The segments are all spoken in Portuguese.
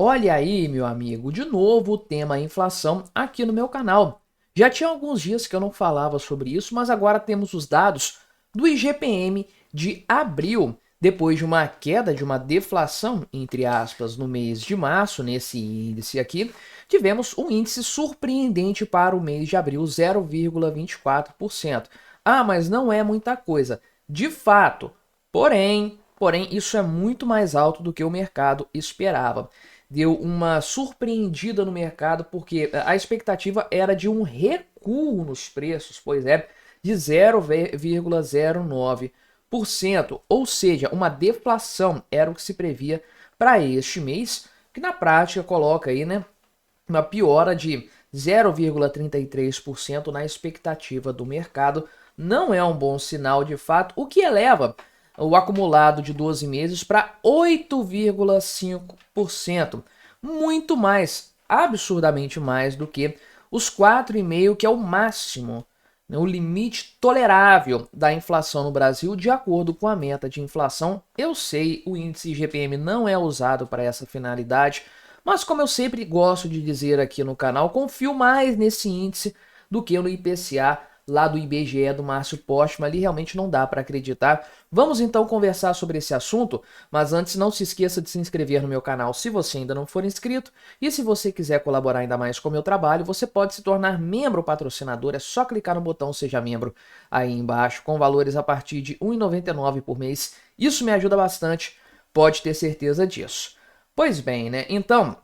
Olha aí, meu amigo, de novo o tema inflação aqui no meu canal. Já tinha alguns dias que eu não falava sobre isso, mas agora temos os dados do IGPM de abril, depois de uma queda, de uma deflação, entre aspas, no mês de março, nesse índice aqui, tivemos um índice surpreendente para o mês de abril, 0,24%. Ah, mas não é muita coisa. De fato, porém, isso é muito mais alto do que o mercado esperava. Deu uma surpreendida no mercado porque a expectativa era de um recuo nos preços, pois é, de 0,09%, ou seja, uma deflação era o que se previa para este mês, que na prática coloca aí, né, uma piora de 0,33% na expectativa do mercado. Não é um bom sinal de fato, o que eleva o acumulado de 12 meses para 8,5%. Muito mais, absurdamente mais do que os 4,5%, que é o máximo, né, o limite tolerável da inflação no Brasil, de acordo com a meta de inflação. Eu sei, o índice IGPM não é usado para essa finalidade, mas como eu sempre gosto de dizer aqui no canal, confio mais nesse índice do que no IPCA lá do IBGE do Márcio Postman. Ali realmente não dá para acreditar. Vamos então conversar sobre esse assunto, mas antes não se esqueça de se inscrever no meu canal se você ainda não for inscrito, e se você quiser colaborar ainda mais com o meu trabalho, você pode se tornar membro patrocinador. É só clicar no botão Seja Membro aí embaixo, com valores a partir de R$ 1,99 por mês. Isso me ajuda bastante, pode ter certeza disso. Pois bem, né? Então,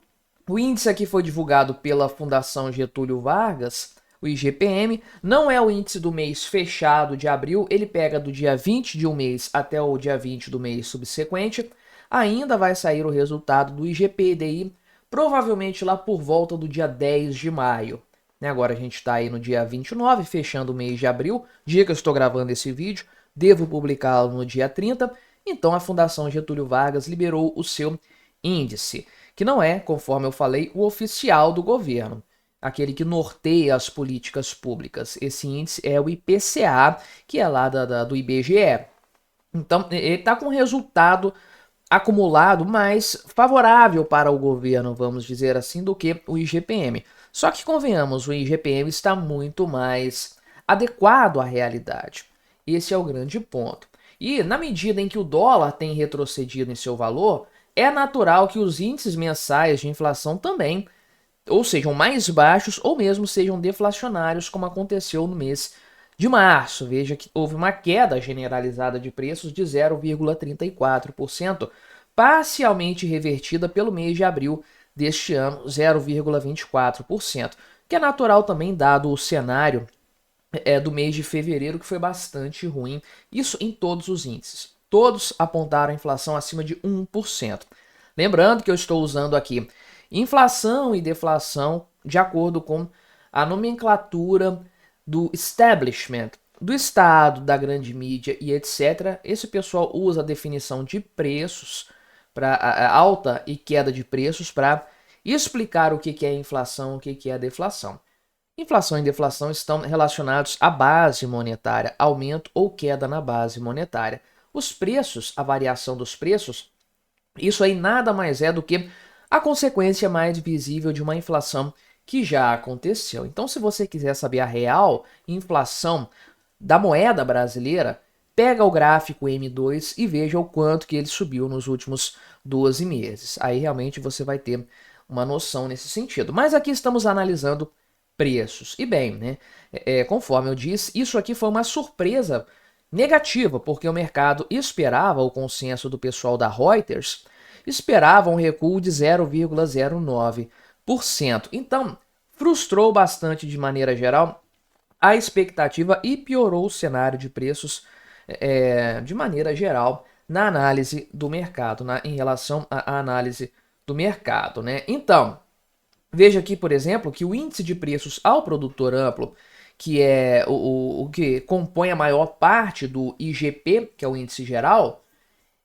o índice aqui foi divulgado pela Fundação Getúlio Vargas, o IGPM. Não é o índice do mês fechado de abril, ele pega do dia 20 de um mês até o dia 20 do mês subsequente. Ainda vai sair o resultado do IGPDI, provavelmente lá por volta do dia 10 de maio. Agora a gente está aí no dia 29, fechando o mês de abril, dia que eu estou gravando esse vídeo, devo publicá-lo no dia 30. Então a Fundação Getúlio Vargas liberou o seu índice, que não é, conforme eu falei, o oficial do governo, aquele que norteia as políticas públicas. Esse índice é o IPCA, que é lá do IBGE. Então, ele está com um resultado acumulado mais favorável para o governo, vamos dizer assim, do que o IGPM. Só que, convenhamos, o IGPM está muito mais adequado à realidade. Esse é o grande ponto. E, na medida em que o dólar tem retrocedido em seu valor, é natural que os índices mensais de inflação também ou sejam mais baixos ou mesmo sejam deflacionários, como aconteceu no mês de março. Veja que houve uma queda generalizada de preços de 0,34%, parcialmente revertida pelo mês de abril deste ano, 0,24%, que é natural também dado o cenário do mês de fevereiro, que foi bastante ruim. Isso em todos os índices. Todos apontaram a inflação acima de 1%. Lembrando que eu estou usando aqui inflação e deflação de acordo com a nomenclatura do establishment, do Estado, da grande mídia e etc. Esse pessoal usa a definição de preços, para alta e queda de preços, para explicar o que é inflação, o que é deflação. Inflação e deflação estão relacionados à base monetária, aumento ou queda na base monetária. Os preços, a variação dos preços, isso aí nada mais é do que a consequência mais visível de uma inflação que já aconteceu. Então, se você quiser saber a real inflação da moeda brasileira, pega o gráfico M2 e veja o quanto que ele subiu nos últimos 12 meses. Aí realmente você vai ter uma noção nesse sentido. Mas aqui estamos analisando preços. E bem, né, conforme eu disse, isso aqui foi uma surpresa negativa, porque o mercado esperava, o consenso do pessoal da Reuters, esperava um recuo de 0,09%. Então, frustrou bastante de maneira geral a expectativa e piorou o cenário de preços de maneira geral na análise do mercado, em relação à análise do mercado, né? Então, veja aqui, por exemplo, que o índice de preços ao produtor amplo, que é o que compõe a maior parte do IGP, que é o índice geral,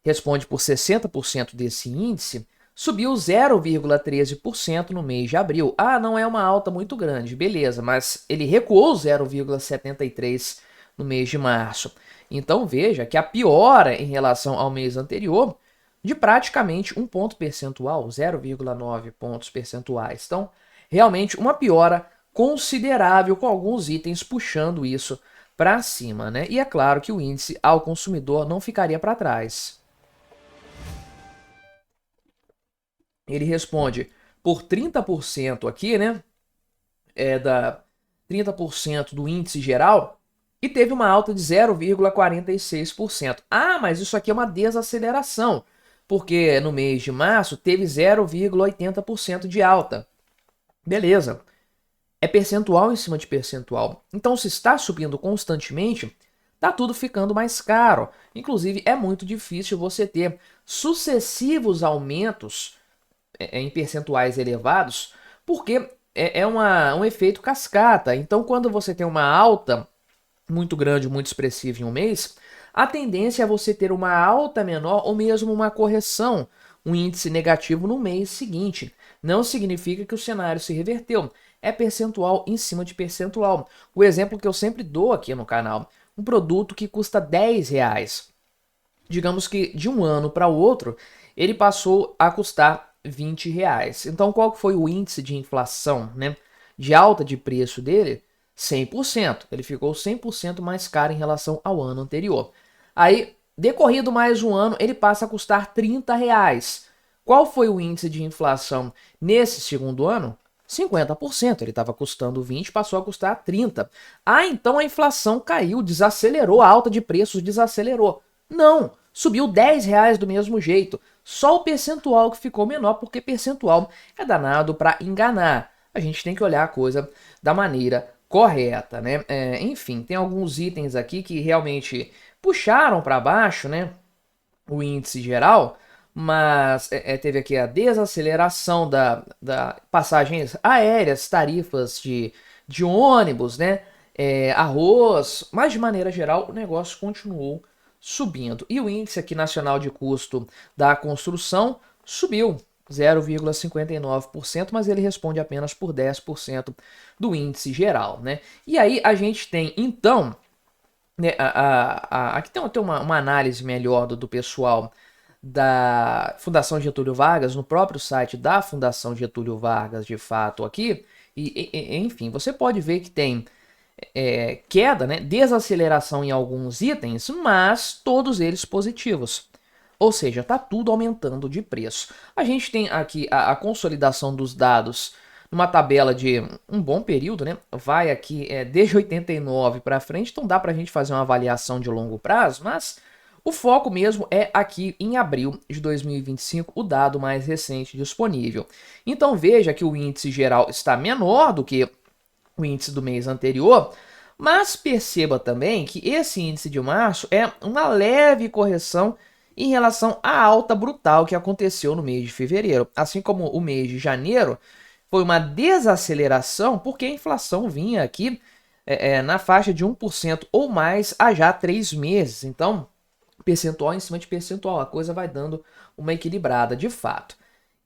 responde por 60% desse índice, subiu 0,13% no mês de abril. Ah, não é uma alta muito grande, beleza, mas ele recuou 0,73% no mês de março. Então veja que a piora em relação ao mês anterior de praticamente 1 ponto percentual, 0,9 pontos percentuais. Então, realmente uma piora considerável, com alguns itens puxando isso para cima, né? E é claro que o índice ao consumidor não ficaria para trás. Ele responde por 30% aqui, né? Da 30% do índice geral e teve uma alta de 0,46%. Ah, mas isso aqui é uma desaceleração, porque no mês de março teve 0,80% de alta. Beleza. É percentual em cima de percentual. Então, se está subindo constantemente, tá tudo ficando mais caro. Inclusive, é muito difícil você ter sucessivos aumentos em percentuais elevados, porque é um efeito cascata. Então, quando você tem uma alta muito grande, muito expressiva em um mês, a tendência é você ter uma alta menor ou mesmo uma correção, um índice negativo no mês seguinte. Não significa que o cenário se reverteu. É percentual em cima de percentual. O exemplo que eu sempre dou aqui no canal, um produto que custa R$10. Digamos que de um ano para o outro, ele passou a custar R$20. Então, qual foi o índice de inflação, né, de alta de preço dele? 100%. Ele ficou 100% mais caro em relação ao ano anterior. Aí, decorrido mais um ano, ele passa a custar R$30. Qual foi o índice de inflação nesse segundo ano? 50%. Ele estava custando 20, passou a custar 30. Ah, então a inflação caiu, desacelerou, a alta de preços desacelerou. Não, subiu R$10 do mesmo jeito. Só o percentual que ficou menor, porque percentual é danado para enganar. A gente tem que olhar a coisa da maneira correta, né? Enfim, tem alguns itens aqui que realmente puxaram para baixo, né, o índice geral, mas teve aqui a desaceleração da passagens aéreas, tarifas de ônibus, né, arroz, mas de maneira geral o negócio continuou subindo. E o índice aqui nacional de custo da construção subiu 0,59%, mas ele responde apenas por 10% do índice geral, né? E aí a gente tem, então, né, aqui tem uma análise melhor do pessoal da Fundação Getúlio Vargas, no próprio site da Fundação Getúlio Vargas, de fato, aqui, enfim, você pode ver que tem queda, né, desaceleração em alguns itens, mas todos eles positivos. Ou seja, está tudo aumentando de preço. A gente tem aqui a consolidação dos dados numa tabela de um bom período, né? Vai aqui desde 89 para frente, então dá para a gente fazer uma avaliação de longo prazo, mas o foco mesmo é aqui em abril de 2025, o dado mais recente disponível. Então veja que o índice geral está menor do que o índice do mês anterior, mas perceba também que esse índice de março é uma leve correção em relação à alta brutal que aconteceu no mês de fevereiro. Assim como o mês de janeiro foi uma desaceleração, porque a inflação vinha aqui na faixa de 1% ou mais há já 3 meses. Então, percentual em cima de percentual, a coisa vai dando uma equilibrada de fato.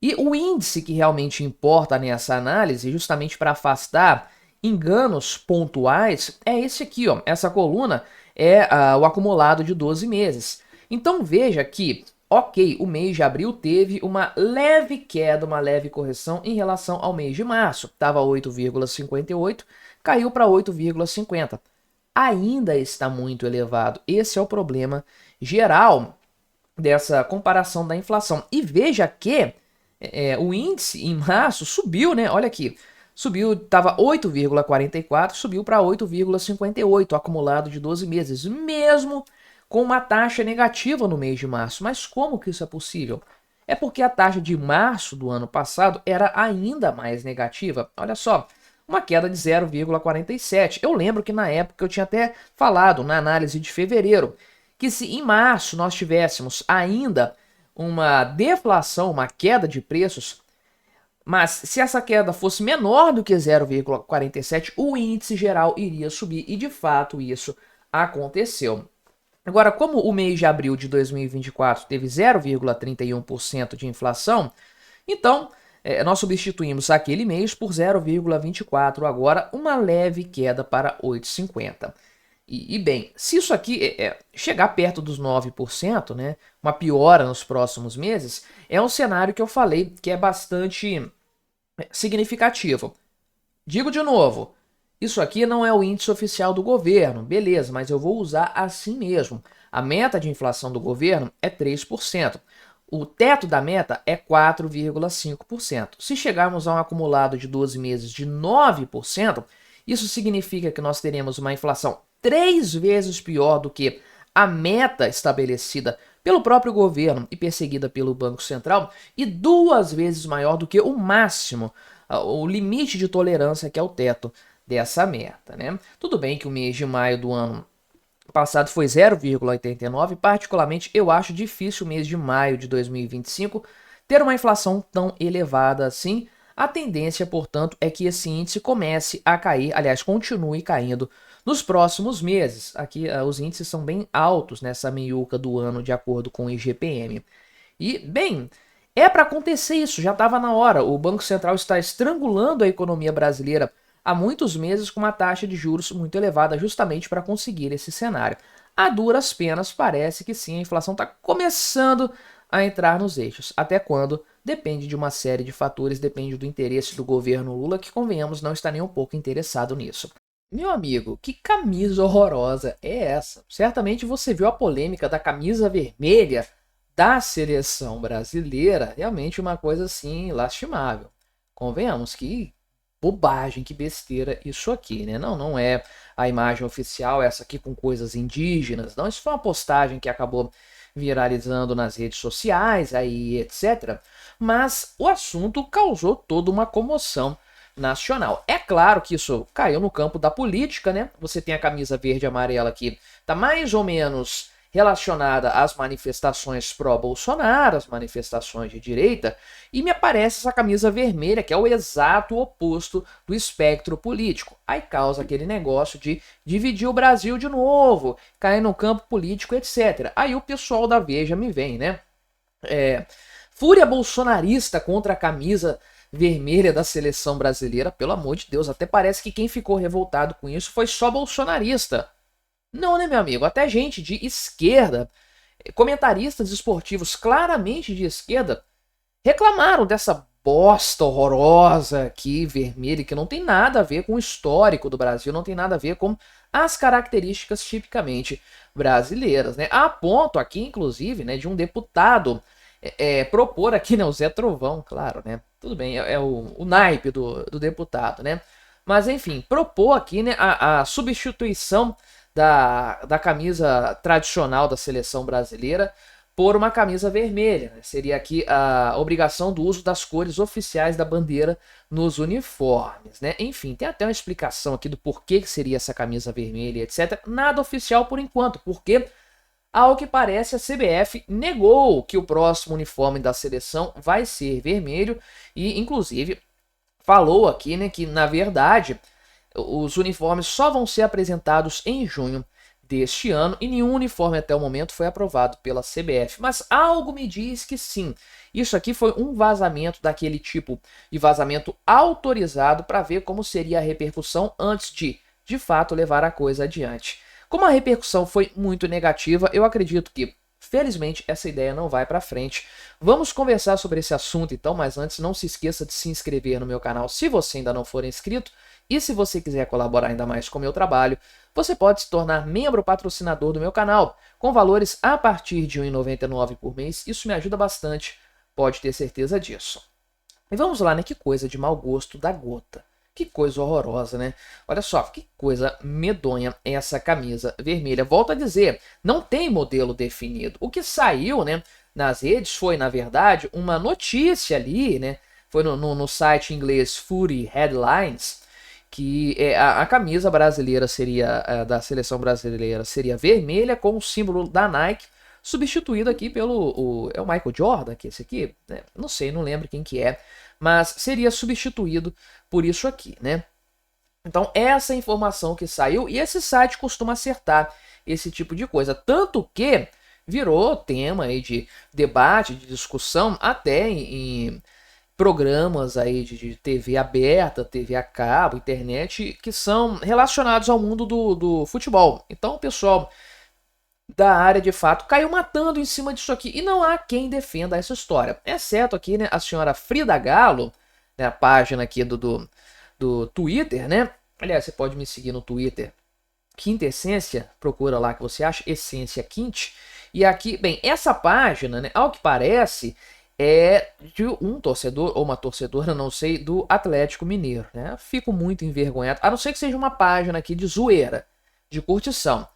E o índice que realmente importa nessa análise, justamente para afastar enganos pontuais, é esse aqui, ó. Essa coluna é o acumulado de 12 meses. Então veja que, ok, o mês de abril teve uma leve queda, uma leve correção em relação ao mês de março. Estava 8,58, caiu para 8,50. Ainda está muito elevado. Esse é o problema geral dessa comparação da inflação. E veja que o índice em março subiu, né? Olha aqui. Subiu, estava 8,44, subiu para 8,58, acumulado de 12 meses, mesmo com uma taxa negativa no mês de março. Mas como que isso é possível? É porque a taxa de março do ano passado era ainda mais negativa. Olha só, uma queda de 0,47. Eu lembro que na época eu tinha até falado na análise de fevereiro que se em março nós tivéssemos ainda uma deflação, uma queda de preços, mas se essa queda fosse menor do que 0,47, o índice geral iria subir e de fato isso aconteceu. Agora, como o mês de abril de 2024 teve 0,31% de inflação, então nós substituímos aquele mês por 0,24, agora uma leve queda para 8,50. E bem, se isso aqui chegar perto dos 9%, né, uma piora nos próximos meses, é um cenário que eu falei que é bastante significativo. Digo de novo, isso aqui não é o índice oficial do governo, beleza, mas eu vou usar assim mesmo. A meta de inflação do governo é 3%. O teto da meta é 4,5%. Se chegarmos a um acumulado de 12 meses de 9%, isso significa que nós teremos uma inflação 3 vezes pior do que a meta estabelecida pelo próprio governo e perseguida pelo Banco Central e 2 vezes maior do que o máximo, o limite de tolerância que é o teto dessa meta, né? Tudo bem que o mês de maio do ano passado foi 0,89, particularmente eu acho difícil o mês de maio de 2025 ter uma inflação tão elevada assim. A tendência, portanto, é que esse índice comece a cair, aliás, continue caindo nos próximos meses. Aqui os índices são bem altos nessa meiuca do ano, de acordo com o IGPM. E, bem, é para acontecer isso, já estava na hora. O Banco Central está estrangulando a economia brasileira há muitos meses com uma taxa de juros muito elevada, justamente para conseguir esse cenário. A duras penas, parece que sim, a inflação está começando a entrar nos eixos. Até quando? Depende de uma série de fatores, depende do interesse do governo Lula, que, convenhamos, não está nem um pouco interessado nisso. Meu amigo, que camisa horrorosa é essa? Certamente você viu a polêmica da camisa vermelha da seleção brasileira, realmente uma coisa assim lastimável. Convenhamos que bobagem, que besteira isso aqui, né? Não é a imagem oficial, essa aqui com coisas indígenas, não. Isso foi uma postagem que acabou viralizando nas redes sociais, aí, etc. Mas o assunto causou toda uma comoção nacional. É claro que isso caiu no campo da política, né? Você tem a camisa verde e amarela aqui, tá mais ou menos relacionada às manifestações pró-Bolsonaro, as manifestações de direita, e me aparece essa camisa vermelha, que é o exato oposto do espectro político. Aí causa aquele negócio de dividir o Brasil de novo, cair no campo político, etc. Aí o pessoal da Veja me vem, né? Fúria bolsonarista contra a camisa vermelha da seleção brasileira, pelo amor de Deus, até parece que quem ficou revoltado com isso foi só bolsonarista. Não, né, meu amigo? Até gente de esquerda, comentaristas esportivos claramente de esquerda, reclamaram dessa bosta horrorosa aqui, vermelha, que não tem nada a ver com o histórico do Brasil, não tem nada a ver com as características tipicamente brasileiras, né? A ponto aqui, inclusive, né, de um deputado propor aqui, né, o Zé Trovão, claro, né? Tudo bem, é o naipe do deputado, né? Mas, enfim, propor aqui, né, a substituição da camisa tradicional da seleção brasileira por uma camisa vermelha, né? Seria aqui a obrigação do uso das cores oficiais da bandeira nos uniformes, né? Enfim, tem até uma explicação aqui do porquê que seria essa camisa vermelha, etc. Nada oficial por enquanto, porque, ao que parece, a CBF negou que o próximo uniforme da seleção vai ser vermelho e, inclusive, falou aqui, né, que, na verdade, os uniformes só vão ser apresentados em junho deste ano e nenhum uniforme até o momento foi aprovado pela CBF. Mas algo me diz que sim. Isso aqui foi um vazamento daquele tipo de vazamento autorizado para ver como seria a repercussão antes de fato, levar a coisa adiante. Como a repercussão foi muito negativa, eu acredito que, felizmente, essa ideia não vai para frente. Vamos conversar sobre esse assunto então, mas antes não se esqueça de se inscrever no meu canal se você ainda não for inscrito. E se você quiser colaborar ainda mais com o meu trabalho, você pode se tornar membro patrocinador do meu canal, com valores a partir de R$ 1,99 por mês. Isso me ajuda bastante, pode ter certeza disso. E vamos lá, né? Que coisa de mau gosto da gota. Que coisa horrorosa, né? Olha só, que coisa medonha essa camisa vermelha. Volto a dizer, não tem modelo definido. O que saiu, né, nas redes foi, na verdade, uma notícia ali, né? Foi no site inglês Footy Headlines, que a camisa brasileira seria, da seleção brasileira, seria vermelha com o símbolo da Nike, substituído aqui pelo é o Michael Jordan, que é esse aqui, né? Não sei, não lembro quem que é, mas seria substituído por isso aqui, né? Então essa informação que saiu, e esse site costuma acertar esse tipo de coisa, tanto que virou tema aí de debate, de discussão, até programas aí de TV aberta, TV a cabo, internet, que são relacionados ao mundo do futebol. Então o pessoal da área de fato caiu matando em cima disso aqui, e não há quem defenda essa história, exceto aqui, né, a senhora Frida Kahlo, né, a página aqui do Twitter, né? Aliás, você pode me seguir no Twitter, Quinta Essência, procura lá que você acha, Essência Quinte. E aqui, bem, essa página, né, ao que parece, é de um torcedor ou uma torcedora, não sei, do Atlético Mineiro, né? Fico muito envergonhado, a não ser que seja uma página aqui de zoeira, de curtição.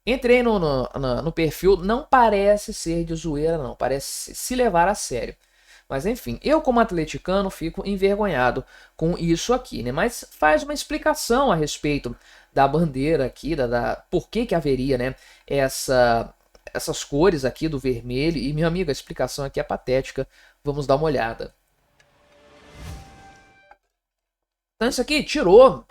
Entrei no perfil, não parece ser de zoeira, não, parece se levar a sério. Mas enfim, eu como atleticano fico envergonhado com isso aqui, né? Mas faz uma explicação a respeito da bandeira aqui, por que haveria, né, essas cores aqui do vermelho. E, meu amigo, a explicação aqui é patética. Vamos dar uma olhada. Então isso aqui tirou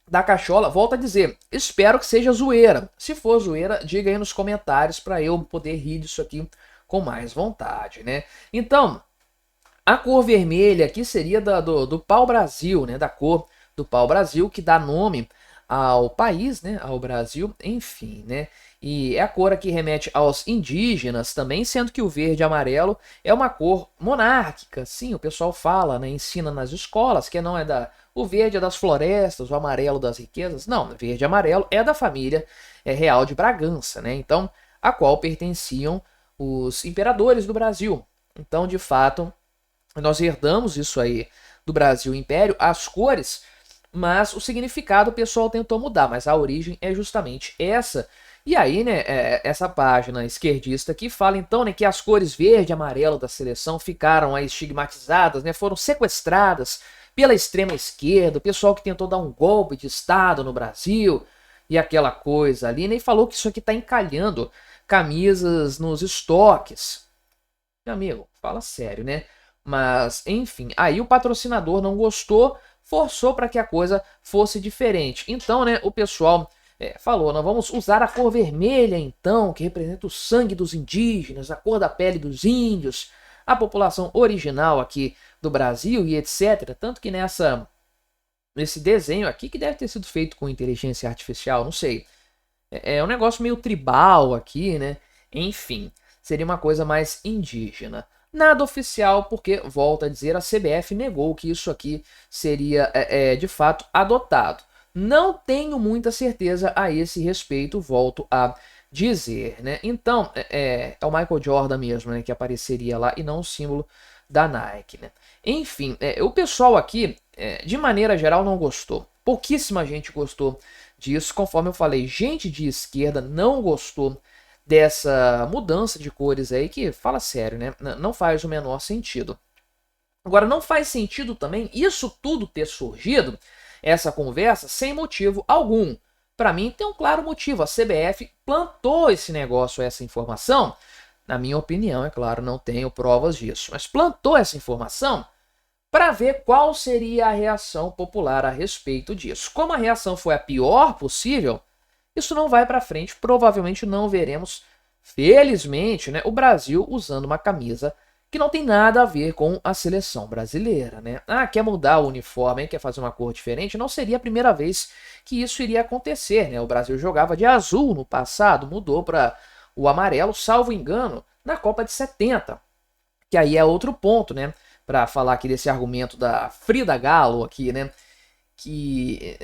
da cachola, volta a dizer, espero que seja zoeira. Se for zoeira, diga aí nos comentários para eu poder rir disso aqui com mais vontade, né? Então, a cor vermelha aqui seria do pau-brasil, né? Da cor do pau-brasil, que dá nome ao país, né? Ao Brasil, enfim, né? E é a cor que remete aos indígenas também, sendo que o verde e amarelo é uma cor monárquica. Sim, o pessoal fala, né? Ensina nas escolas que não é o verde é das florestas, o amarelo das riquezas. Não, verde e amarelo é da família real de Bragança, né? Então, a qual pertenciam os imperadores do Brasil. Então, de fato, nós herdamos isso aí do Brasil Império, as cores, mas o significado o pessoal tentou mudar, mas a origem é justamente essa. E aí, né, essa página esquerdista aqui fala então, né, que as cores verde e amarelo da seleção ficaram aí estigmatizadas, né, foram sequestradas pela extrema esquerda, o pessoal que tentou dar um golpe de Estado no Brasil e aquela coisa ali, né, e falou que isso aqui está encalhando camisas nos estoques. Meu amigo, fala sério, né? Mas, enfim, aí o patrocinador não gostou, forçou para que a coisa fosse diferente. Então, né, o pessoal falou, nós vamos usar a cor vermelha, então, que representa o sangue dos indígenas, a cor da pele dos índios, a população original aqui do Brasil e etc. Tanto que nesse desenho aqui, que deve ter sido feito com inteligência artificial, não sei. É um negócio meio tribal aqui, né? Enfim, seria uma coisa mais indígena. Nada oficial, porque, volta a dizer, a CBF negou que isso aqui seria, de fato, adotado. Não tenho muita certeza a esse respeito, volto a dizer, né? Então, é o Michael Jordan mesmo, né, que apareceria lá e não o símbolo da Nike, né? Enfim, o pessoal aqui, de maneira geral, não gostou. Pouquíssima gente gostou disso, conforme eu falei, gente de esquerda não gostou dessa mudança de cores aí, que, fala sério, né, não faz o menor sentido. Agora, não faz sentido também isso tudo ter surgido, essa conversa, sem motivo algum. Para mim, tem um claro motivo. A CBF plantou esse negócio, essa informação. Na minha opinião, é claro, não tenho provas disso. Mas plantou essa informação para ver qual seria a reação popular a respeito disso. Como a reação foi a pior possível, isso não vai para frente. Provavelmente não veremos, felizmente, né, o Brasil usando uma camisa que não tem nada a ver com a seleção brasileira, né? Ah, quer mudar o uniforme, quer fazer uma cor diferente? Não seria a primeira vez que isso iria acontecer, né? O Brasil jogava de azul no passado, mudou para o amarelo, salvo engano, na Copa de 70. Que aí é outro ponto, né? Para falar aqui desse argumento da Frida Kahlo aqui, né? Que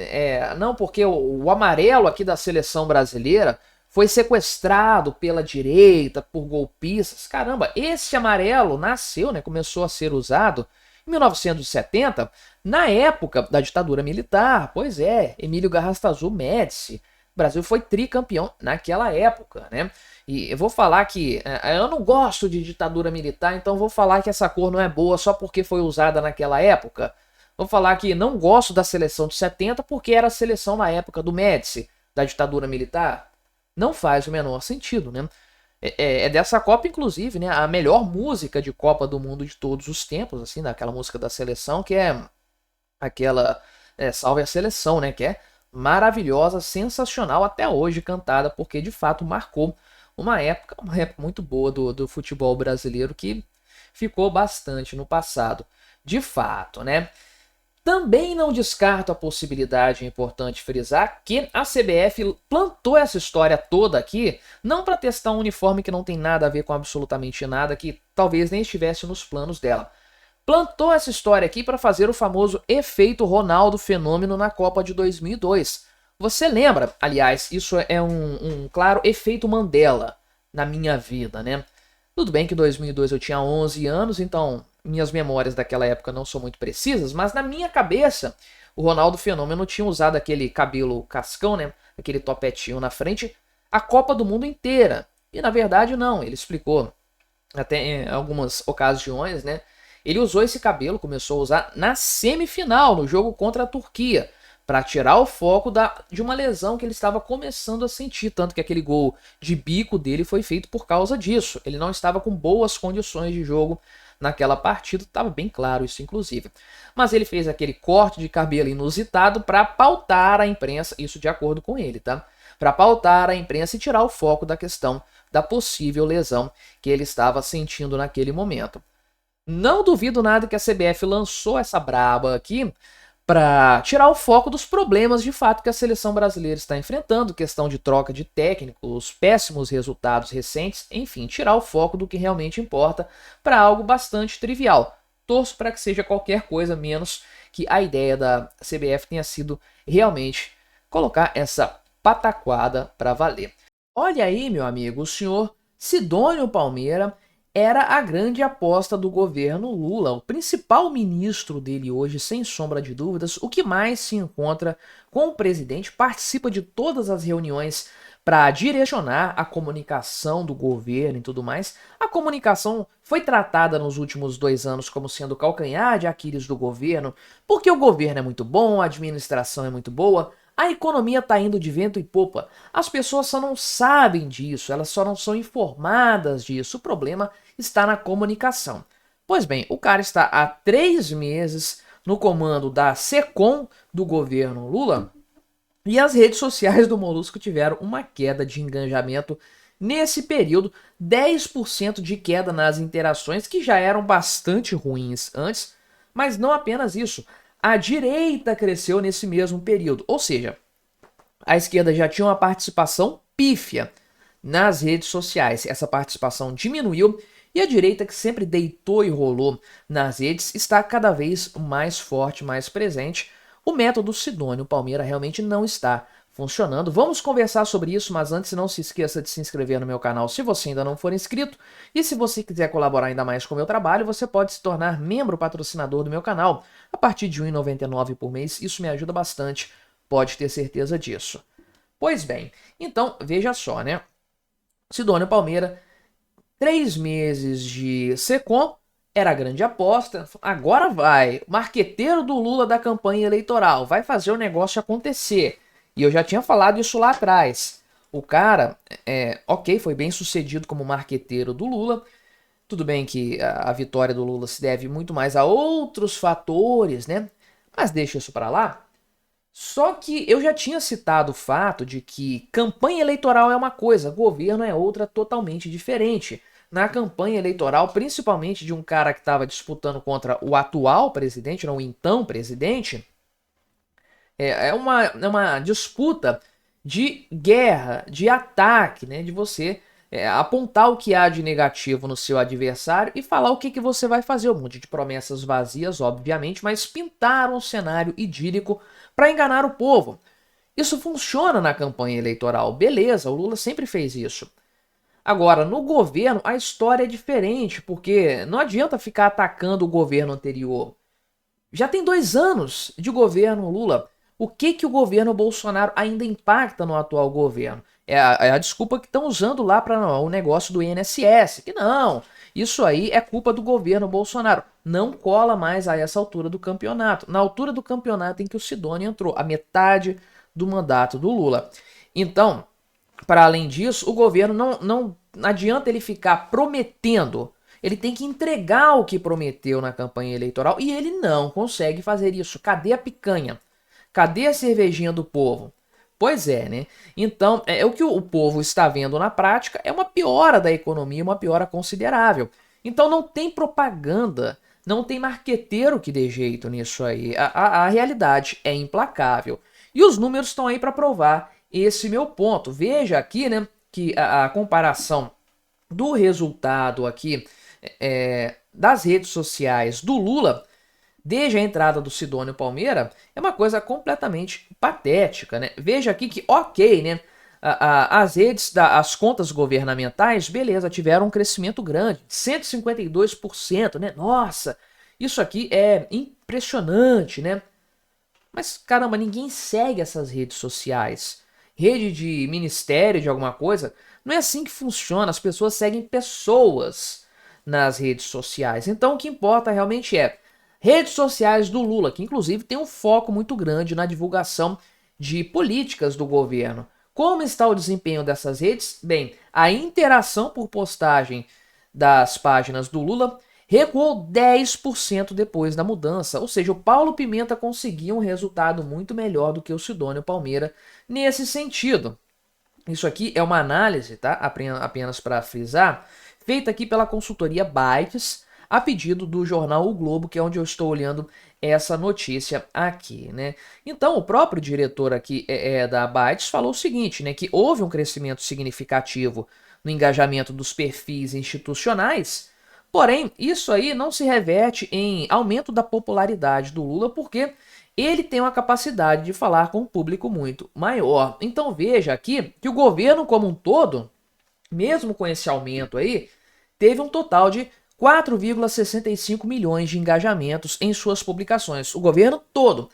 não, porque o amarelo aqui da seleção brasileira foi sequestrado pela direita, por golpistas. Caramba, esse amarelo nasceu, né, começou a ser usado em 1970, na época da ditadura militar. Pois é, Emílio Garrastazu Médici. O Brasil foi tricampeão naquela época, né? E eu vou falar que eu não gosto de ditadura militar, então vou falar que essa cor não é boa só porque foi usada naquela época. Vou falar que não gosto da seleção de 70 porque era a seleção na época do Médici, da ditadura militar. Não faz o menor sentido, né? É dessa Copa, inclusive, né, a melhor música de Copa do Mundo de todos os tempos, assim, daquela música da seleção, que é aquela Salve a Seleção, né, que é maravilhosa, sensacional até hoje cantada, porque de fato marcou uma época muito boa do futebol brasileiro, que ficou bastante no passado. de fato, né? Também não descarto a possibilidade, é importante frisar, que a CBF plantou essa história toda aqui, não para testar um uniforme que não tem nada a ver com absolutamente nada, que talvez nem estivesse nos planos dela. Plantou essa história aqui para fazer o famoso efeito Ronaldo fenômeno na Copa de 2002. Você lembra, aliás, isso é um claro efeito Mandela na minha vida, né? Tudo bem que em 2002 eu tinha 11 anos, então minhas memórias daquela época não são muito precisas, mas na minha cabeça o Ronaldo Fenômeno tinha usado aquele cabelo cascão, né? Aquele topetinho na frente, a Copa do Mundo inteira. E na verdade não, ele explicou até em algumas ocasiões, né? Ele usou esse cabelo, começou a usar na semifinal, no jogo contra a Turquia, para tirar o foco de uma lesão que ele estava começando a sentir, tanto que aquele gol de bico dele foi feito por causa disso. Ele não estava com boas condições de jogo naquela partida, estava bem claro isso inclusive. Mas ele fez aquele corte de cabelo inusitado para pautar a imprensa, isso de acordo com ele, tá? Para pautar a imprensa e tirar o foco da questão da possível lesão que ele estava sentindo naquele momento. Não duvido nada que a CBF lançou essa braba aqui para tirar o foco dos problemas de fato que a seleção brasileira está enfrentando, questão de troca de técnicos, péssimos resultados recentes, enfim, tirar o foco do que realmente importa para algo bastante trivial. Torço para que seja qualquer coisa menos que a ideia da CBF tenha sido realmente colocar essa pataquada para valer. Olha aí, meu amigo, o senhor Sidônio Palmeira era a grande aposta do governo Lula, o principal ministro dele hoje, sem sombra de dúvidas, o que mais se encontra com o presidente, participa de todas as reuniões para direcionar a comunicação do governo e tudo mais. A comunicação foi tratada nos últimos 2 anos como sendo o calcanhar de Aquiles do governo, porque o governo é muito bom, a administração é muito boa, a economia está indo de vento e popa. As pessoas só não sabem disso, elas só não são informadas disso. O problema está na comunicação. Pois bem, o cara está há 3 meses no comando da SECOM do governo Lula e as redes sociais do Molusco tiveram uma queda de engajamento nesse período, 10% de queda nas interações, que já eram bastante ruins antes, mas não apenas isso. A direita cresceu nesse mesmo período, ou seja, a esquerda já tinha uma participação pífia nas redes sociais. Essa participação diminuiu e a direita, que sempre deitou e rolou nas redes, está cada vez mais forte, mais presente. O método Sidônio Palmeira realmente não está funcionando. Vamos conversar sobre isso, mas antes não se esqueça de se inscrever no meu canal se você ainda não for inscrito. E se você quiser colaborar ainda mais com o meu trabalho, você pode se tornar membro patrocinador do meu canal a partir de R$ 1,99 por mês. Isso me ajuda bastante, pode ter certeza disso. Pois bem, então veja só, né? Sidônio Palmeira, 3 meses de SECOM, era a grande aposta, agora vai, marqueteiro do Lula da campanha eleitoral, vai fazer o negócio acontecer. E eu já tinha falado isso lá atrás. O cara, ok, foi bem sucedido como marqueteiro do Lula. Tudo bem que a vitória do Lula se deve muito mais a outros fatores, né? Mas deixa isso pra lá. Só que eu já tinha citado o fato de que campanha eleitoral é uma coisa, governo é outra totalmente diferente. Na campanha eleitoral, principalmente de um cara que estava disputando contra o atual presidente, não o então presidente, é uma disputa de guerra, de ataque, né? De você apontar o que há de negativo no seu adversário e falar o que você vai fazer. Um monte de promessas vazias, obviamente, mas pintar um cenário idílico para enganar o povo. Isso funciona na campanha eleitoral, beleza, o Lula sempre fez isso. Agora, no governo, a história é diferente, porque não adianta ficar atacando o governo anterior. Já tem 2 anos de governo Lula. O que o governo Bolsonaro ainda impacta no atual governo? É a desculpa que estão usando lá para o negócio do INSS, que não, isso aí é culpa do governo Bolsonaro. Não cola mais a essa altura do campeonato. Na altura do campeonato em que o Sidônio entrou, a metade do mandato do Lula. Então, para além disso, o governo não adianta ele ficar prometendo. Ele tem que entregar o que prometeu na campanha eleitoral e ele não consegue fazer isso. Cadê a picanha? Cadê a cervejinha do povo? Pois é, né? Então, o que o povo está vendo na prática é uma piora da economia, uma piora considerável. Então não tem propaganda, não tem marqueteiro que dê jeito nisso aí. A realidade é implacável. E os números estão aí para provar esse meu ponto. Veja aqui, né, que a comparação do resultado aqui das redes sociais do Lula desde a entrada do Sidônio Palmeira é uma coisa completamente patética, né? Veja aqui que, ok, né? As redes, as contas governamentais, beleza, tiveram um crescimento grande, 152%, né? Nossa, isso aqui é impressionante, né? Mas caramba, ninguém segue essas redes sociais. Rede de ministério de alguma coisa, não é assim que funciona. As pessoas seguem pessoas nas redes sociais. Então o que importa realmente é redes sociais do Lula, que inclusive tem um foco muito grande na divulgação de políticas do governo. Como está o desempenho dessas redes? Bem, a interação por postagem das páginas do Lula recuou 10% depois da mudança, ou seja, o Paulo Pimenta conseguia um resultado muito melhor do que o Sidônio Palmeira nesse sentido. Isso aqui é uma análise, tá? Apenas para frisar, feita aqui pela consultoria Bytes, a pedido do jornal O Globo, que é onde eu estou olhando essa notícia aqui, né? Então, o próprio diretor aqui da Bytes falou o seguinte, né? Que houve um crescimento significativo no engajamento dos perfis institucionais, porém, isso aí não se reverte em aumento da popularidade do Lula, porque ele tem uma capacidade de falar com um público muito maior. Então veja aqui que o governo como um todo, mesmo com esse aumento aí, teve um total de 4,65 milhões de engajamentos em suas publicações. O governo todo,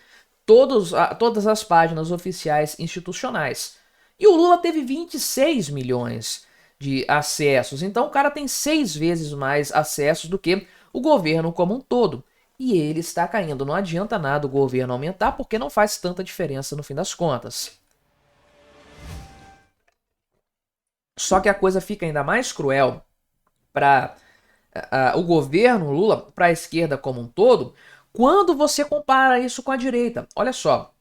todas as páginas oficiais institucionais. E o Lula teve 26 milhões de acessos. Então o cara tem 6 vezes mais acessos do que o governo como um todo. E ele está caindo. Não adianta nada o governo aumentar porque não faz tanta diferença no fim das contas. Só que a coisa fica ainda mais cruel para o governo Lula, para a esquerda como um todo, quando você compara isso com a direita. Olha só,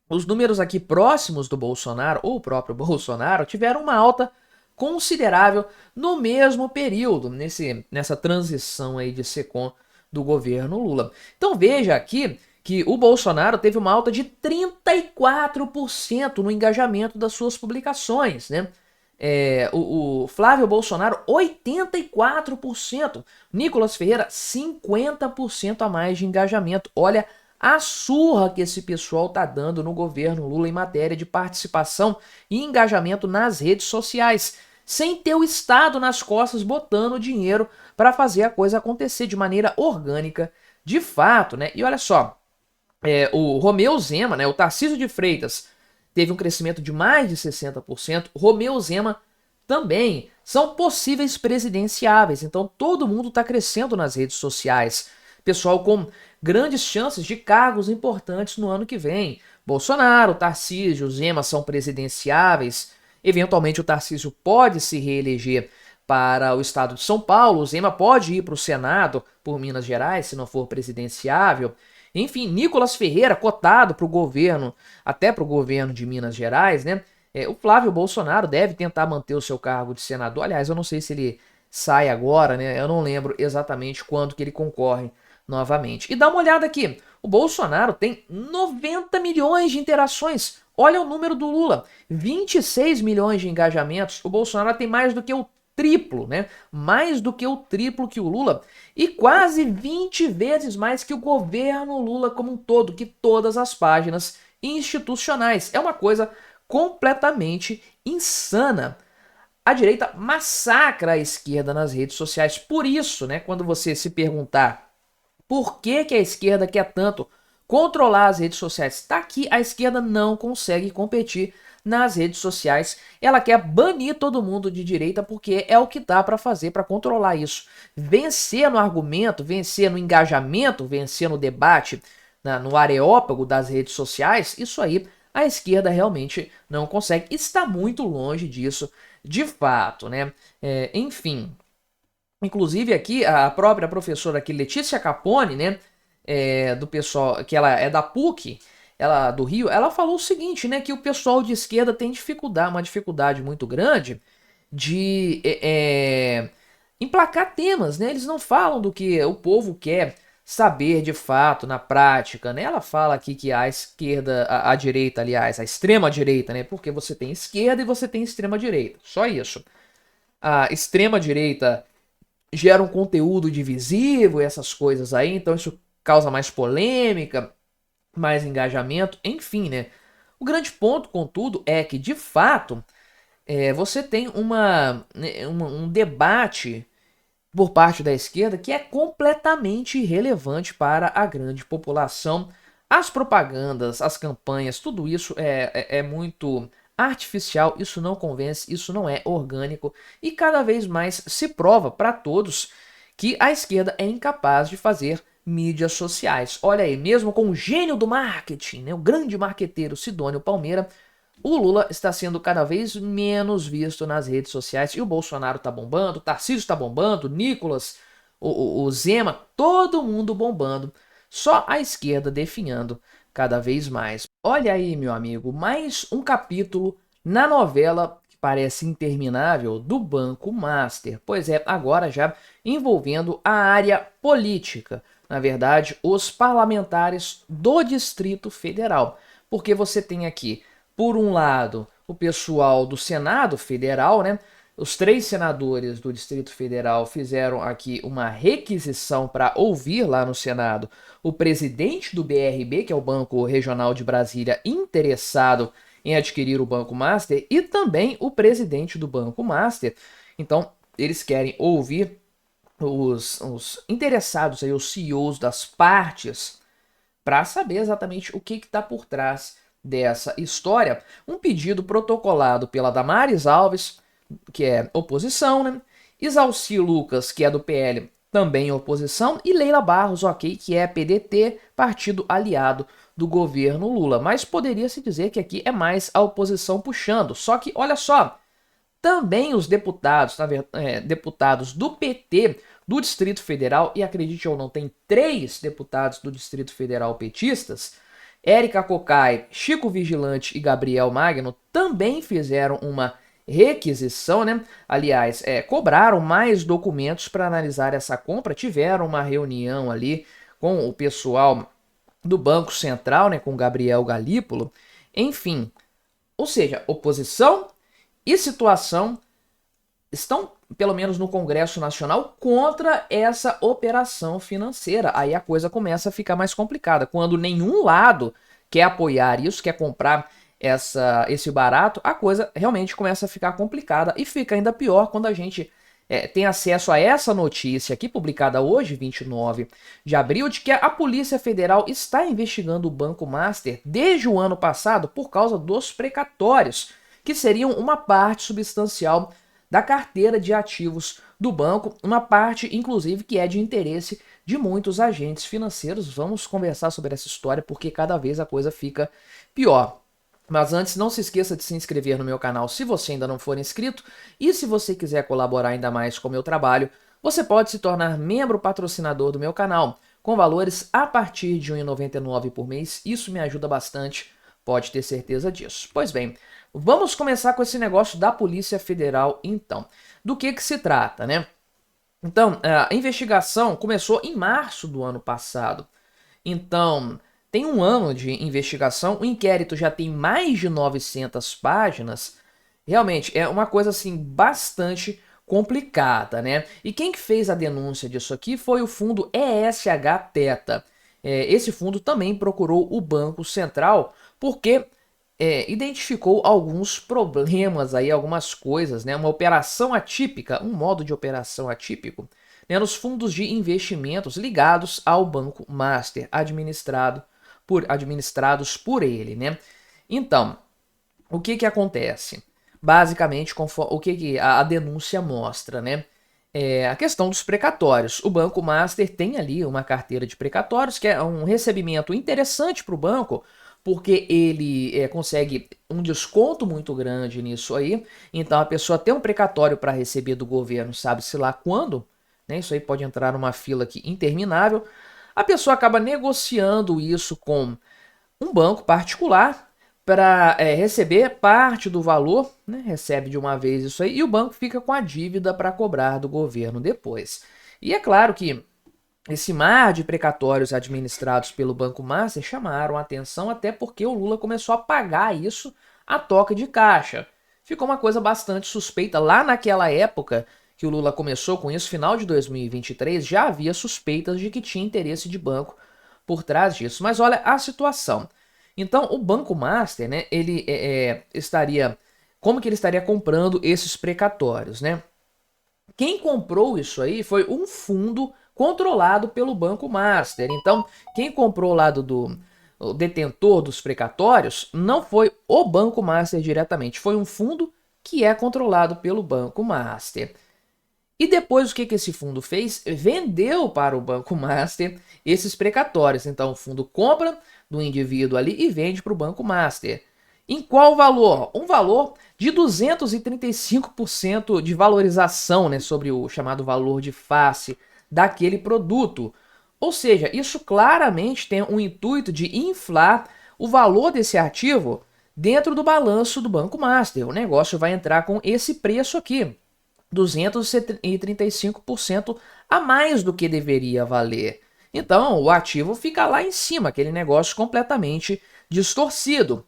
os números aqui próximos do Bolsonaro, ou o próprio Bolsonaro, tiveram uma alta considerável no mesmo período, nessa transição aí de SECOM do governo Lula. Então veja aqui que o Bolsonaro teve uma alta de 34% no engajamento das suas publicações, né? O Flávio Bolsonaro, 84%. Nicolas Ferreira, 50% a mais de engajamento. Olha a surra que esse pessoal tá dando no governo Lula em matéria de participação e engajamento nas redes sociais, sem ter o Estado nas costas botando dinheiro para fazer a coisa acontecer de maneira orgânica, de fato, né? E olha só, o Romeu Zema, né, o Tarcísio de Freitas, teve um crescimento de mais de 60%, Romeu Zema também, são possíveis presidenciáveis, então todo mundo está crescendo nas redes sociais, pessoal com grandes chances de cargos importantes no ano que vem. Bolsonaro, Tarcísio, Zema são presidenciáveis, eventualmente o Tarcísio pode se reeleger para o estado de São Paulo, o Zema pode ir para o Senado por Minas Gerais, se não for presidenciável. Enfim, Nicolas Ferreira, cotado para o governo, até para o governo de Minas Gerais, né? O Flávio Bolsonaro deve tentar manter o seu cargo de senador. Aliás, eu não sei se ele sai agora, né? Eu não lembro exatamente quando que ele concorre novamente. E dá uma olhada aqui. O Bolsonaro tem 90 milhões de interações. Olha o número do Lula, 26 milhões de engajamentos. O Bolsonaro tem mais do que o triplo, né? Mais do que o triplo que o Lula e quase 20 vezes mais que o governo Lula como um todo, que todas as páginas institucionais. É uma coisa completamente insana. A direita massacra a esquerda nas redes sociais. Por isso, né, quando você se perguntar por que a esquerda quer tanto controlar as redes sociais, está aqui, a esquerda não consegue competir nas redes sociais. Ela quer banir todo mundo de direita porque é o que dá para fazer para controlar isso. Vencer no argumento, vencer no engajamento, vencer no debate, no areópago das redes sociais, isso aí a esquerda realmente não consegue. Está muito longe disso, de fato, né? Enfim, inclusive aqui a própria professora aqui, Letícia Capone, né? Do pessoal, que ela é da PUC, ela do Rio, ela falou o seguinte, né, que o pessoal de esquerda tem uma dificuldade muito grande de emplacar temas, né? Eles não falam do que o povo quer saber de fato, na prática, né? Ela fala aqui que a esquerda, a direita, aliás, a extrema direita, né? Porque você tem esquerda e você tem extrema direita, só isso. A extrema direita gera um conteúdo divisivo e essas coisas aí, então isso causa mais polêmica, mais engajamento, enfim, né? O grande ponto, contudo, é que, de fato, você tem um debate por parte da esquerda que é completamente irrelevante para a grande população. As propagandas, as campanhas, tudo isso é muito artificial, isso não convence, isso não é orgânico e cada vez mais se prova para todos que a esquerda é incapaz de fazer mídias sociais. Olha aí, mesmo com o gênio do marketing, né, o grande marqueteiro Sidônio Palmeira, o Lula está sendo cada vez menos visto nas redes sociais e o Bolsonaro tá bombando, o Tarcísio tá bombando, o Nicolas, o Zema, todo mundo bombando. Só a esquerda definhando cada vez mais. Olha aí, meu amigo, mais um capítulo na novela que parece interminável do Banco Master. Pois é, agora já envolvendo a área política. Na verdade, os parlamentares do Distrito Federal. Porque você tem aqui, por um lado, o pessoal do Senado Federal, né? Os 3 senadores do Distrito Federal fizeram aqui uma requisição para ouvir lá no Senado o presidente do BRB, que é o Banco Regional de Brasília, interessado em adquirir o Banco Master, e também o presidente do Banco Master. Então, eles querem ouvir os interessados, aí, os CEOs das partes, para saber exatamente o que está por trás dessa história. Um pedido protocolado pela Damares Alves, que é oposição, né? Isalci Lucas, que é do PL, também oposição, e Leila Barros, ok, que é PDT, partido aliado do governo Lula. Mas poderia se dizer que aqui é mais a oposição puxando. Só que, olha só, também os deputados, deputados do PT do Distrito Federal, e acredite ou não, tem 3 deputados do Distrito Federal petistas, Érica Cocai, Chico Vigilante e Gabriel Magno, também fizeram uma requisição, né? Aliás, cobraram mais documentos para analisar essa compra, tiveram uma reunião ali com o pessoal do Banco Central, né, com Gabriel Galípolo, enfim. Ou seja, oposição e situação estão, pelo menos no Congresso Nacional, contra essa operação financeira. Aí a coisa começa a ficar mais complicada. Quando nenhum lado quer apoiar isso, quer comprar esse barato, a coisa realmente começa a ficar complicada. E fica ainda pior quando a gente tem acesso a essa notícia aqui, publicada hoje, 29 de abril, de que a Polícia Federal está investigando o Banco Master desde o ano passado por causa dos precatórios, que seriam uma parte substancial da carteira de ativos do banco, uma parte, inclusive, que é de interesse de muitos agentes financeiros. Vamos conversar sobre essa história, porque cada vez a coisa fica pior. Mas antes, não se esqueça de se inscrever no meu canal se você ainda não for inscrito, e se você quiser colaborar ainda mais com o meu trabalho, você pode se tornar membro patrocinador do meu canal, com valores a partir de R$ 1,99 por mês. Isso me ajuda bastante, pode ter certeza disso. Pois bem, vamos começar com esse negócio da Polícia Federal, então. Do que se trata, né? Então, a investigação começou em março do ano passado. Então, tem um ano de investigação, o inquérito já tem mais de 900 páginas. Realmente, é uma coisa, assim, bastante complicada, né? E quem que fez a denúncia disso aqui foi o fundo ESH Theta. Esse fundo também procurou o Banco Central porque identificou alguns problemas aí, algumas coisas, né? Uma operação atípica, um modo de operação atípico, né? Nos fundos de investimentos ligados ao Banco Master, administrados por ele, né? Então, o que que acontece? Basicamente, o que a denúncia mostra, né? A questão dos precatórios. O Banco Master tem ali uma carteira de precatórios, que é um recebimento interessante para o banco, porque ele consegue um desconto muito grande nisso aí. Então a pessoa tem um precatório para receber do governo, sabe-se lá quando, né? Isso aí pode entrar numa fila aqui interminável. A pessoa acaba negociando isso com um banco particular para receber parte do valor, né? Recebe de uma vez isso aí, e o banco fica com a dívida para cobrar do governo depois. E é claro que esse mar de precatórios administrados pelo Banco Master chamaram a atenção até porque o Lula começou a pagar isso a toca de caixa. Ficou uma coisa bastante suspeita. Lá naquela época que o Lula começou com isso, final de 2023, já havia suspeitas de que tinha interesse de banco por trás disso. Mas olha a situação. Então, o Banco Master, né, ele estaria... Como que ele estaria comprando esses precatórios, né? Quem comprou isso aí foi um fundo controlado pelo Banco Master. Então, quem comprou o lado do o detentor dos precatórios não foi o Banco Master diretamente, foi um fundo que é controlado pelo Banco Master. E depois o que esse fundo fez? Vendeu para o Banco Master esses precatórios. Então o fundo compra do indivíduo ali e vende para o Banco Master. Em qual valor? Um valor de 235% de valorização, né, sobre o chamado valor de face daquele produto. Ou seja, isso claramente tem um intuito de inflar o valor desse ativo dentro do balanço do Banco Master. O negócio vai entrar com esse preço aqui. 235% a mais do que deveria valer. Então, o ativo fica lá em cima, aquele negócio completamente distorcido.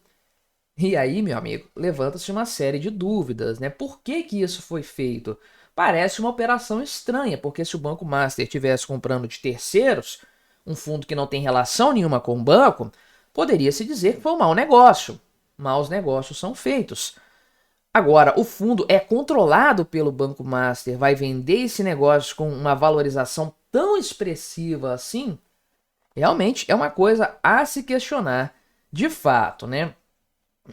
E aí, meu amigo, levanta-se uma série de dúvidas, né? Por que isso foi feito? Parece uma operação estranha, porque se o Banco Master estivesse comprando de terceiros, um fundo que não tem relação nenhuma com o banco, poderia-se dizer que foi um mau negócio. Maus negócios são feitos. Agora, o fundo é controlado pelo Banco Master, vai vender esse negócio com uma valorização tão expressiva assim? Realmente é uma coisa a se questionar, de fato, né?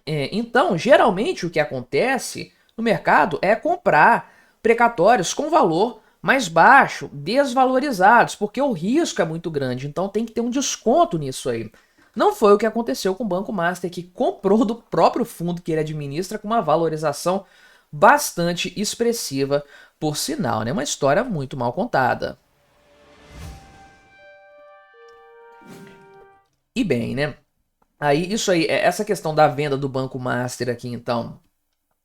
Então, geralmente o que acontece no mercado é comprar precatórios com valor mais baixo, desvalorizados, porque o risco é muito grande, então tem que ter um desconto nisso aí. Não foi o que aconteceu com o Banco Master, que comprou do próprio fundo que ele administra com uma valorização bastante expressiva, por sinal, né? Uma história muito mal contada. E bem, né? Aí, isso aí, essa questão da venda do Banco Master aqui, então,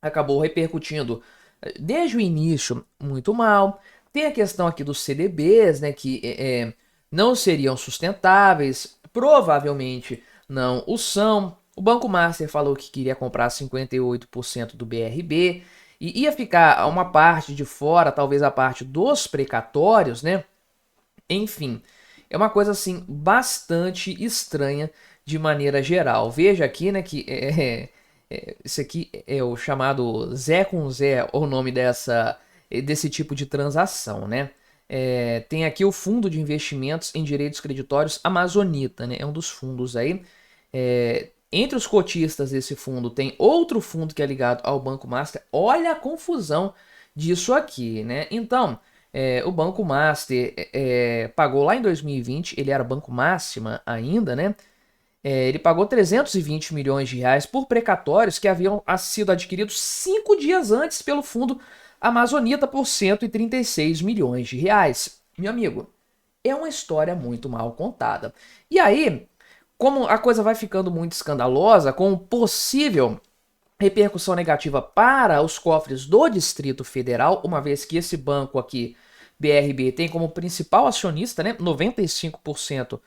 acabou repercutindo desde o início muito mal. Tem a questão aqui dos CDBs, né, que não seriam sustentáveis, provavelmente não o são. O Banco Master falou que queria comprar 58% do BRB e ia ficar uma parte de fora, talvez a parte dos precatórios, né? Enfim, é uma coisa assim bastante estranha de maneira geral. Veja aqui, né, que isso aqui é o chamado Zé com Zé, o nome desse tipo de transação, né? Tem aqui o Fundo de Investimentos em Direitos Creditórios Amazonita, né? É um dos fundos aí. Entre os cotistas desse fundo tem outro fundo que é ligado ao Banco Master. Olha a confusão disso aqui, né? Então, o Banco Master pagou lá em 2020, ele era Banco Máxima ainda, né? Ele pagou 320 milhões de reais por precatórios que haviam sido adquiridos 5 dias antes pelo fundo Amazonita por 136 milhões de reais. Meu amigo, é uma história muito mal contada. E aí, como a coisa vai ficando muito escandalosa, com possível repercussão negativa para os cofres do Distrito Federal, uma vez que esse banco aqui, BRB, tem como principal acionista, né, 95%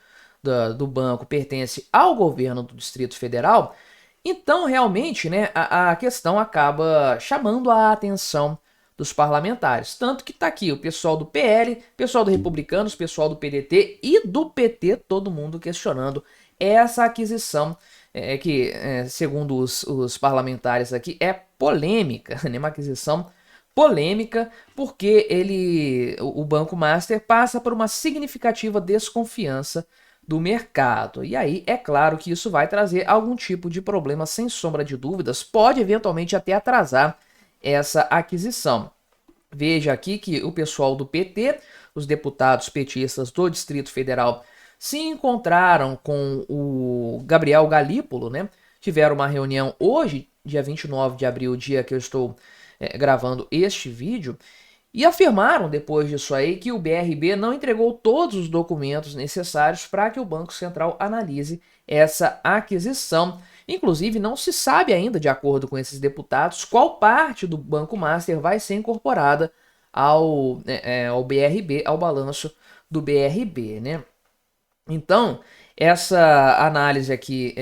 do banco pertence ao governo do Distrito Federal, então realmente, né, a questão acaba chamando a atenção dos parlamentares. Tanto que tá aqui o pessoal do PL, pessoal do Republicanos, pessoal do PDT e do PT, todo mundo questionando essa aquisição que, segundo os parlamentares aqui, é polêmica, né? Uma aquisição polêmica, porque o Banco Master passa por uma significativa desconfiança do mercado. E aí, é claro que isso vai trazer algum tipo de problema, sem sombra de dúvidas, pode eventualmente até atrasar essa aquisição. Veja aqui que o pessoal do PT, os deputados petistas do Distrito Federal, se encontraram com o Gabriel Galípolo, né? Tiveram uma reunião hoje, dia 29 de abril, dia que eu estou gravando este vídeo, e afirmaram depois disso aí que o BRB não entregou todos os documentos necessários para que o Banco Central analise essa aquisição. Inclusive, não se sabe ainda, de acordo com esses deputados, qual parte do Banco Master vai ser incorporada ao BRB, ao balanço do BRB, né? Então, essa análise aqui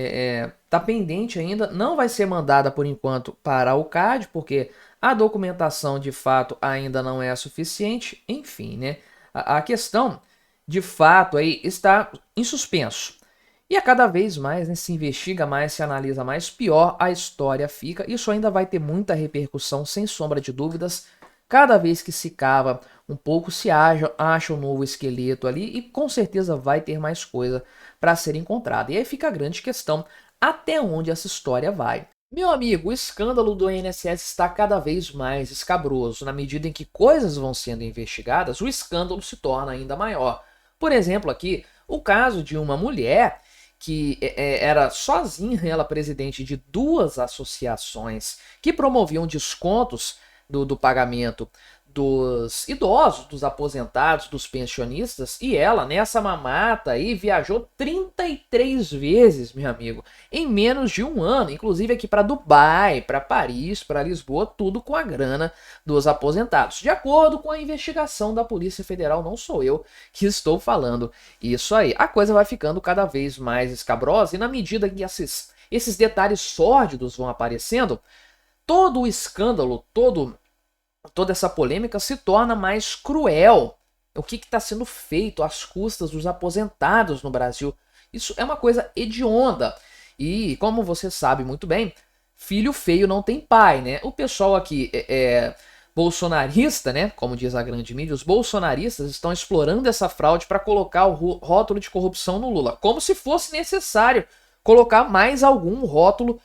tá pendente ainda, não vai ser mandada por enquanto para o CAD, porque a documentação de fato ainda não é suficiente. Enfim, né? A questão de fato aí está em suspenso. E a cada vez mais, né, se investiga mais, se analisa mais, pior a história fica. Isso ainda vai ter muita repercussão, sem sombra de dúvidas. Cada vez que se cava um pouco, se acha um novo esqueleto ali e com certeza vai ter mais coisa para ser encontrada. E aí fica a grande questão, até onde essa história vai. Meu amigo, o escândalo do INSS está cada vez mais escabroso. Na medida em que coisas vão sendo investigadas, o escândalo se torna ainda maior. Por exemplo, aqui, o caso de uma mulher que era sozinha, ela presidente de duas associações que promoviam descontos do pagamento dos idosos, dos aposentados, dos pensionistas, e ela, nessa mamata aí, viajou 33 vezes, meu amigo, em menos de um ano, inclusive aqui para Dubai, para Paris, para Lisboa, tudo com a grana dos aposentados. De acordo com a investigação da Polícia Federal, não sou eu que estou falando isso aí. A coisa vai ficando cada vez mais escabrosa e na medida que esses detalhes sórdidos vão aparecendo, todo o escândalo, toda essa polêmica se torna mais cruel. O que está sendo feito às custas dos aposentados no Brasil? Isso é uma coisa hedionda. E, como você sabe muito bem, filho feio não tem pai, né? O pessoal aqui bolsonarista, né? Como diz a grande mídia, os bolsonaristas estão explorando essa fraude para colocar o rótulo de corrupção no Lula. Como se fosse necessário colocar mais algum rótulo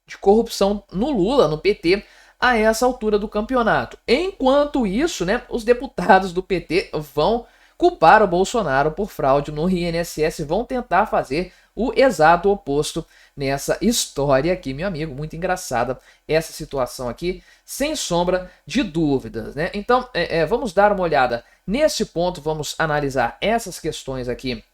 de corrupção no Lula, no PT, a essa altura do campeonato. Enquanto isso, né, os deputados do PT vão culpar o Bolsonaro por fraude no INSS, vão tentar fazer o exato oposto nessa história aqui, meu amigo. Muito engraçada essa situação aqui, sem sombra de dúvidas, né? Então, vamos dar uma olhada nesse ponto, vamos analisar essas questões aqui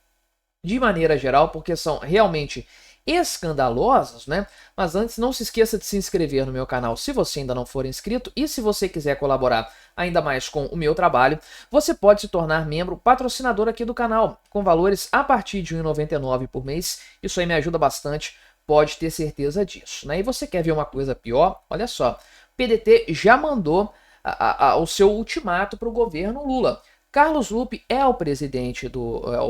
de maneira geral, porque são realmente escandalosas, né? Mas antes, não se esqueça de se inscrever no meu canal se você ainda não for inscrito, e se você quiser colaborar ainda mais com o meu trabalho, você pode se tornar membro patrocinador aqui do canal, com valores a partir de R$ 1,99 por mês. Isso aí me ajuda bastante, pode ter certeza disso, né? E você quer ver uma coisa pior? Olha só, o PDT já mandou o seu ultimato para o governo Lula. Carlos Lupe é o presidente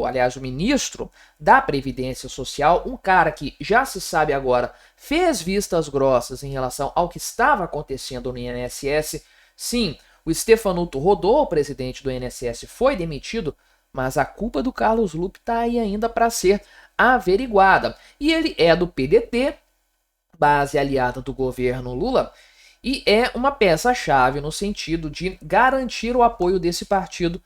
aliás, o ministro da Previdência Social, um cara que já se sabe agora fez vistas grossas em relação ao que estava acontecendo no INSS. Sim, o Stefanuto Rodô, o presidente do INSS, foi demitido, mas a culpa do Carlos Lupe está aí ainda para ser averiguada. E ele é do PDT, base aliada do governo Lula, e é uma peça-chave no sentido de garantir o apoio desse partido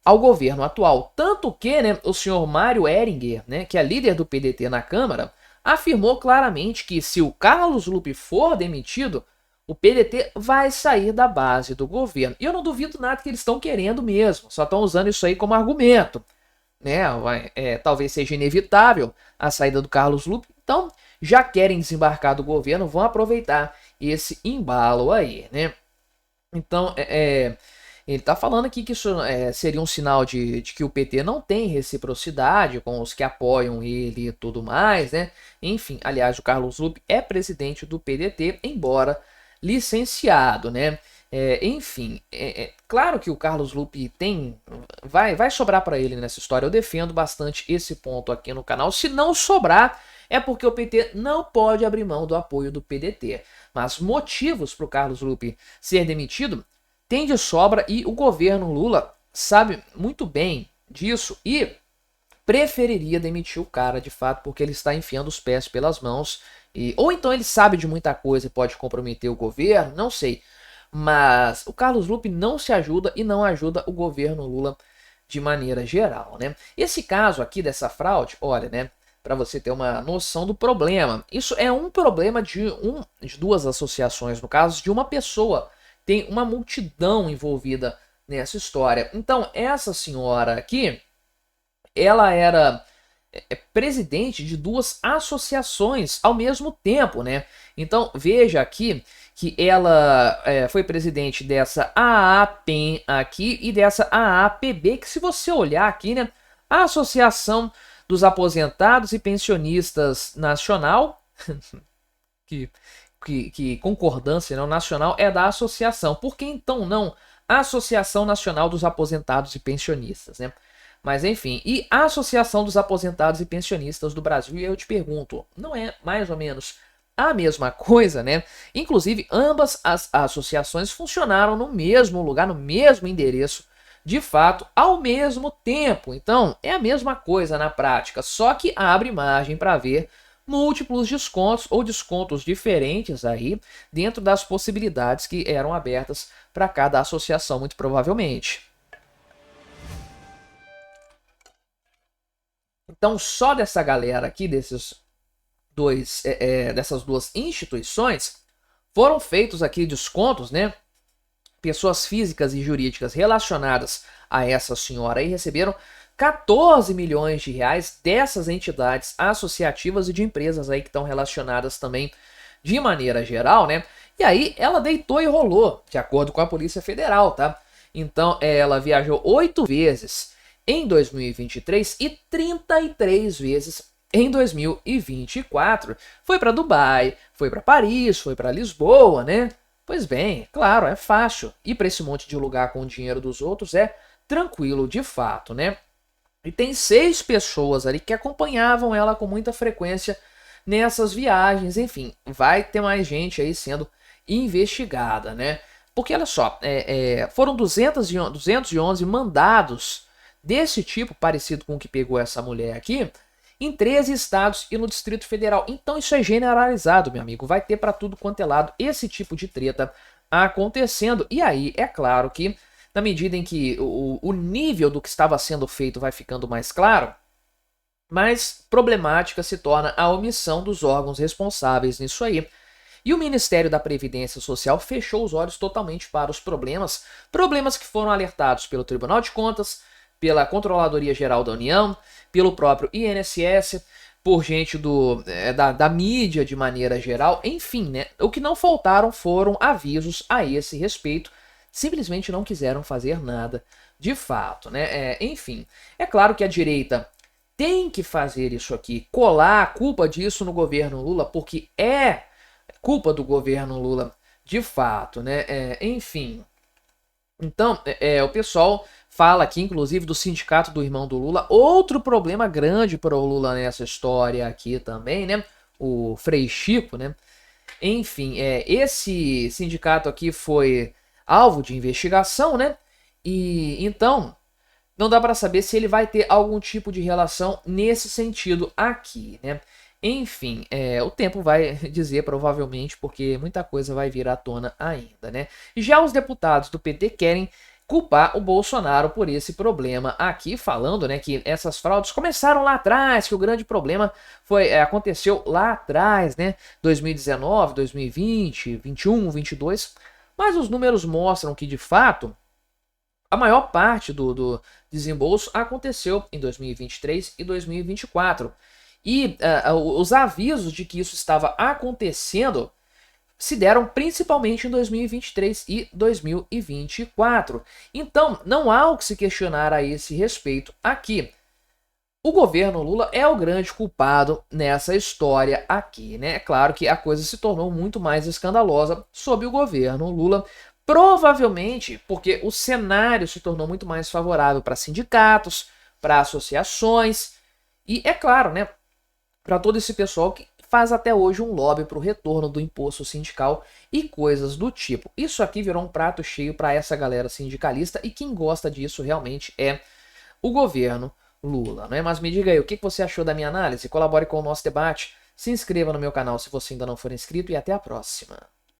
ao governo atual. Tanto que, né, o senhor Mário Heringer, né, que é líder do PDT na Câmara, afirmou claramente que se o Carlos Lupe for demitido, o PDT vai sair da base do governo. E eu não duvido nada que eles estão querendo mesmo, só estão usando isso aí como argumento, né? Talvez seja inevitável a saída do Carlos Lupe, então já querem desembarcar do governo, vão aproveitar esse embalo aí, né? Então, ele está falando aqui que isso seria um sinal de que o PT não tem reciprocidade com os que apoiam ele e tudo mais, né? Enfim, aliás, o Carlos Lupe é presidente do PDT, embora licenciado, né? Enfim, claro que o Carlos Lupe vai sobrar para ele nessa história. Eu defendo bastante esse ponto aqui no canal. Se não sobrar, é porque o PT não pode abrir mão do apoio do PDT. Mas motivos para o Carlos Lupe ser demitido tem de sobra e o governo Lula sabe muito bem disso e preferiria demitir o cara de fato porque ele está enfiando os pés pelas mãos. Ou então ele sabe de muita coisa e pode comprometer o governo, não sei. Mas o Carlos Lupe não se ajuda e não ajuda o governo Lula de maneira geral, né? Esse caso aqui dessa fraude, olha, né? Para você ter uma noção do problema. Isso é um problema de duas associações, no caso de uma pessoa. Tem uma multidão envolvida nessa história. Então, essa senhora aqui, ela era presidente de duas associações ao mesmo tempo, né? Então veja aqui que ela foi presidente dessa AAPEN aqui e dessa AAPB, que se você olhar aqui, né, a Associação dos Aposentados e Pensionistas Nacional, que concordância, não, nacional é da associação. Por que então não a Associação Nacional dos Aposentados e Pensionistas, né? Mas enfim, e a Associação dos Aposentados e Pensionistas do Brasil, e eu te pergunto, não é mais ou menos a mesma coisa, né? Inclusive, ambas as associações funcionaram no mesmo lugar, no mesmo endereço, de fato, ao mesmo tempo. Então, é a mesma coisa na prática, só que abre margem para ver múltiplos descontos ou descontos diferentes aí dentro das possibilidades que eram abertas para cada associação, muito provavelmente. Então, só dessa galera aqui, dessas duas instituições, foram feitos aqui descontos, né? Pessoas físicas e jurídicas relacionadas a essa senhora aí receberam 14 milhões de reais dessas entidades associativas e de empresas aí que estão relacionadas também de maneira geral, né? E aí ela deitou e rolou, de acordo com a Polícia Federal, tá? Então ela viajou 8 vezes em 2023 e 33 vezes em 2024. Foi para Dubai, foi para Paris, foi para Lisboa, né? Pois bem, claro, é fácil. Ir para esse monte de lugar com o dinheiro dos outros é tranquilo de fato, né? E tem 6 pessoas ali que acompanhavam ela com muita frequência nessas viagens. Enfim, vai ter mais gente aí sendo investigada, né? Porque olha só, foram 211 mandados desse tipo, parecido com o que pegou essa mulher aqui, em 13 estados e no Distrito Federal. Então isso é generalizado, meu amigo. Vai ter para tudo quanto é lado esse tipo de treta acontecendo. E aí, é claro que, na medida em que o nível do que estava sendo feito vai ficando mais claro, mais problemática se torna a omissão dos órgãos responsáveis nisso aí. E o Ministério da Previdência Social fechou os olhos totalmente para os problemas que foram alertados pelo Tribunal de Contas, pela Controladoria Geral da União, pelo próprio INSS, por gente da mídia de maneira geral, enfim, né? O que não faltaram foram avisos a esse respeito, simplesmente não quiseram fazer nada de fato, né? Enfim, é claro que a direita tem que fazer isso aqui, colar a culpa disso no governo Lula, porque é culpa do governo Lula de fato, né? Enfim, então, o pessoal fala aqui, inclusive, do sindicato do irmão do Lula. Outro problema grande para o Lula nessa história aqui também, né? O Frei Chico, né? Enfim, esse sindicato aqui foi alvo de investigação, né? E então, não dá para saber se ele vai ter algum tipo de relação nesse sentido aqui, né? Enfim, o tempo vai dizer provavelmente, porque muita coisa vai vir à tona ainda, né? Já os deputados do PT querem culpar o Bolsonaro por esse problema aqui, falando, né, que essas fraudes começaram lá atrás, que o grande problema aconteceu lá atrás, né, 2019, 2020, 21, 22, mas os números mostram que, de fato, a maior parte do desembolso aconteceu em 2023 e 2024. E os avisos de que isso estava acontecendo se deram principalmente em 2023 e 2024. Então, não há o que se questionar a esse respeito aqui. O governo Lula é o grande culpado nessa história aqui, né? É claro que a coisa se tornou muito mais escandalosa sob o governo Lula, provavelmente porque o cenário se tornou muito mais favorável para sindicatos, para associações e, é claro, né, para todo esse pessoal que faz até hoje um lobby para o retorno do imposto sindical e coisas do tipo. Isso aqui virou um prato cheio para essa galera sindicalista e quem gosta disso realmente é o governo Lula, né? Mas me diga aí, o que você achou da minha análise? Colabore com o nosso debate, se inscreva no meu canal se você ainda não for inscrito e até a próxima.